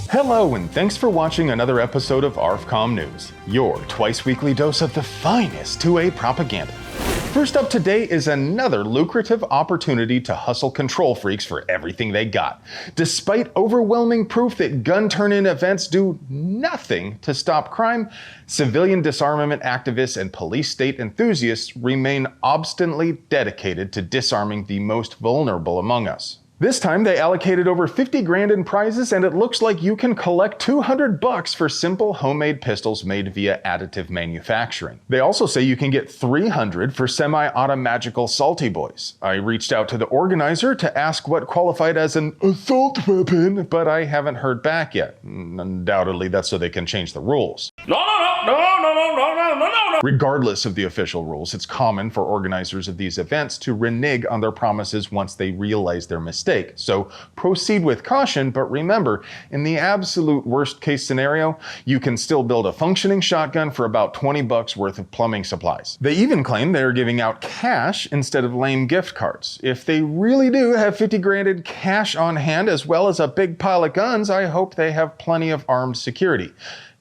Hello, and thanks for watching another episode of ARFCOM News, your twice-weekly dose of the finest 2A propaganda. First up today is another lucrative opportunity to hustle control freaks for everything they got. Despite overwhelming proof that gun turn-in events do nothing to stop crime, civilian disarmament activists and police state enthusiasts remain obstinately dedicated to disarming the most vulnerable among us. This time they allocated over 50 grand in prizes, and it looks like you can collect $200 for simple homemade pistols made via additive manufacturing. They also say you can get $300 for semi-automagical salty boys. I reached out to the organizer to ask what qualified as an assault weapon, but I haven't heard back yet. Undoubtedly that's so they can change the rules. No. Regardless of the official rules, it's common for organizers of these events to renege on their promises once they realize their mistake. So proceed with caution, but remember, in the absolute worst case scenario, you can still build a functioning shotgun for about $20 worth of plumbing supplies. They even claim they're giving out cash instead of lame gift cards. If they really do have 50 grand in cash on hand as well as a big pile of guns, I hope they have plenty of armed security.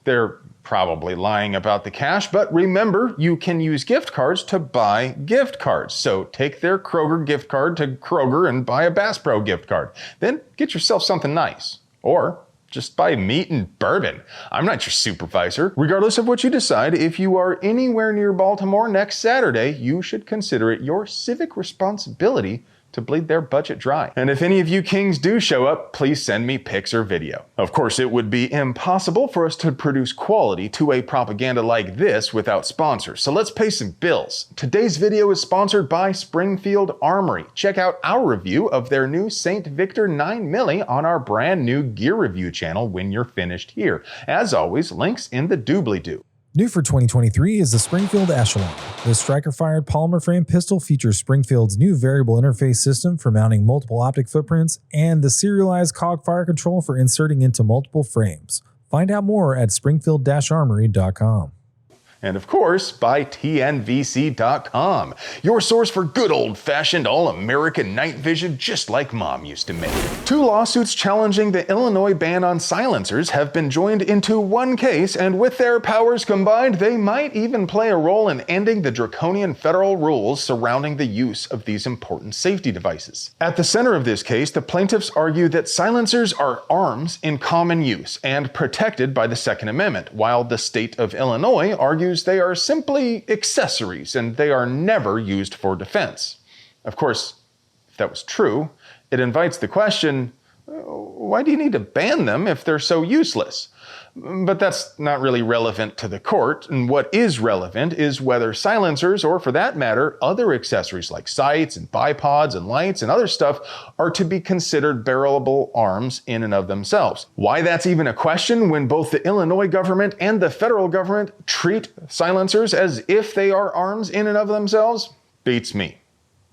They're probably lying about the cash, but remember, you can use gift cards to buy gift cards. So take their Kroger gift card to Kroger and buy a Bass Pro gift card. Then get yourself something nice. Or just buy meat and bourbon. I'm not your supervisor. Regardless of what you decide, if you are anywhere near Baltimore next Saturday, you should consider it your civic responsibility to bleed their budget dry. And if any of you kings do show up, please send me pics or video. Of course, it would be impossible for us to produce quality 2A propaganda like this without sponsors, so let's pay some bills. Today's video is sponsored by Springfield Armory. Check out our review of their new St. Victor 9mm on our brand new gear review channel when you're finished here. As always, links in the doobly-doo. New for 2023 is the Springfield Echelon. The striker-fired polymer frame pistol features Springfield's new variable interface system for mounting multiple optic footprints and the serialized cog fire control for inserting into multiple frames. Find out more at springfield-armory.com. And of course, by TNVC.com, your source for good old-fashioned all-American night vision just like Mom used to make. 2 lawsuits challenging the Illinois ban on silencers have been joined into one case, and with their powers combined, they might even play a role in ending the draconian federal rules surrounding the use of these important safety devices. At the center of this case, the plaintiffs argue that silencers are arms in common use and protected by the Second Amendment, while the state of Illinois argues they are simply accessories and they are never used for defense. Of course, if that was true, it invites the question, why do you need to ban them if they're so useless? But that's not really relevant to the court, and what is relevant is whether silencers, or for that matter, other accessories like sights and bipods and lights and other stuff, are to be considered bearable arms in and of themselves. Why that's even a question when both the Illinois government and the federal government treat silencers as if they are arms in and of themselves beats me.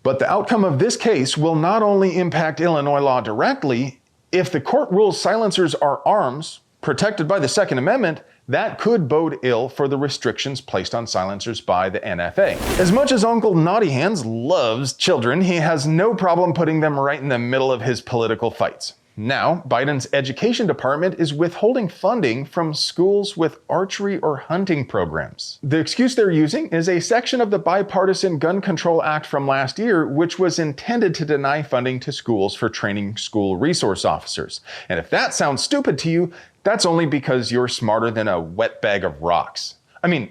But the outcome of this case will not only impact Illinois law directly. If the court rules silencers are arms protected by the Second Amendment, that could bode ill for the restrictions placed on silencers by the NFA. As much as Uncle Naughty Hands loves children, he has no problem putting them right in the middle of his political fights. Now, Biden's education department is withholding funding from schools with archery or hunting programs. The excuse they're using is a section of the Bipartisan Gun Control Act from last year, which was intended to deny funding to schools for training school resource officers. And if that sounds stupid to you, that's only because you're smarter than a wet bag of rocks. I mean,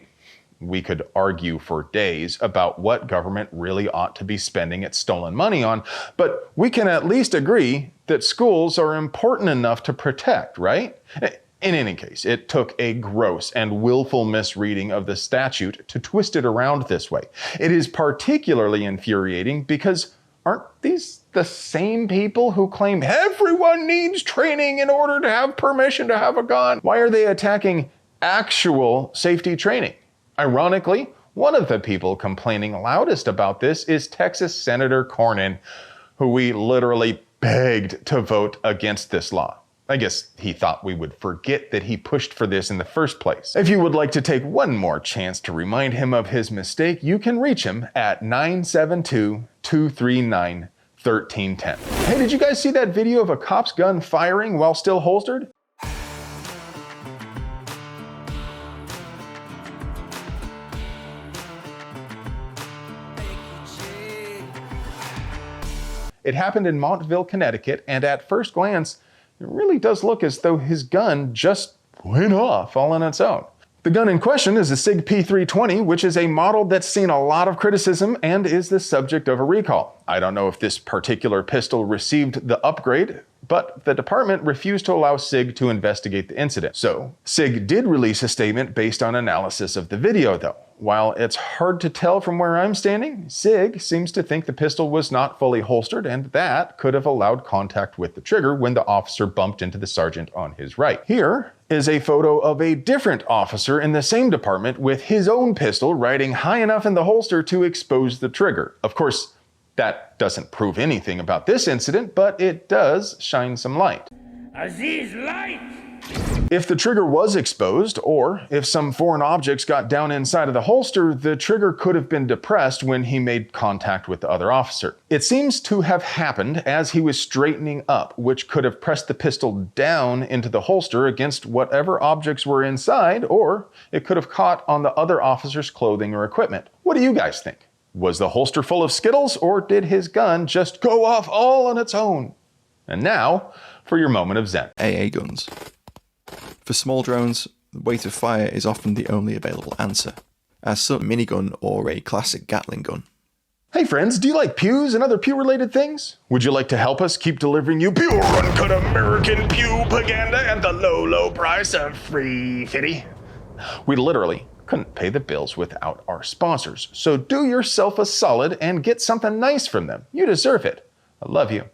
we could argue for days about what government really ought to be spending its stolen money on, but we can at least agree that schools are important enough to protect, right? In any case, it took a gross and willful misreading of the statute to twist it around this way. It is particularly infuriating because aren't these the same people who claim everyone needs training in order to have permission to have a gun? Why are they attacking actual safety training? Ironically, one of the people complaining loudest about this is Texas Senator Cornyn, who we literally begged to vote against this law. I guess he thought we would forget that he pushed for this in the first place. If you would like to take one more chance to remind him of his mistake, you can reach him at 972-239-1310. Hey, did you guys see that video of a cop's gun firing while still holstered? It happened in Montville, Connecticut, and at first glance, it really does look as though his gun just went off all on its own. The gun in question is a SIG P320, which is a model that's seen a lot of criticism and is the subject of a recall. I don't know if this particular pistol received the upgrade, but the department refused to allow SIG to investigate the incident. So, SIG did release a statement based on analysis of the video though. While it's hard to tell from where I'm standing, SIG seems to think the pistol was not fully holstered and that could have allowed contact with the trigger when the officer bumped into the sergeant on his right. Here is a photo of a different officer in the same department with his own pistol riding high enough in the holster to expose the trigger. Of course, that doesn't prove anything about this incident, but it does shine some light. Aziz, light! If the trigger was exposed, or if some foreign objects got down inside of the holster, the trigger could have been depressed when he made contact with the other officer. It seems to have happened as he was straightening up, which could have pressed the pistol down into the holster against whatever objects were inside, or it could have caught on the other officer's clothing or equipment. What do you guys think? Was the holster full of Skittles, or did his gun just go off all on its own? And now, for your moment of zen. AA guns. For small drones, the weight of fire is often the only available answer, as some minigun or a classic Gatling gun. Hey friends, do you like pews and other pew-related things? Would you like to help us keep delivering you pure, uncut American pew-paganda at the low, low price of free fitty? We literally couldn't pay the bills without our sponsors, so do yourself a solid and get something nice from them. You deserve it. I love you.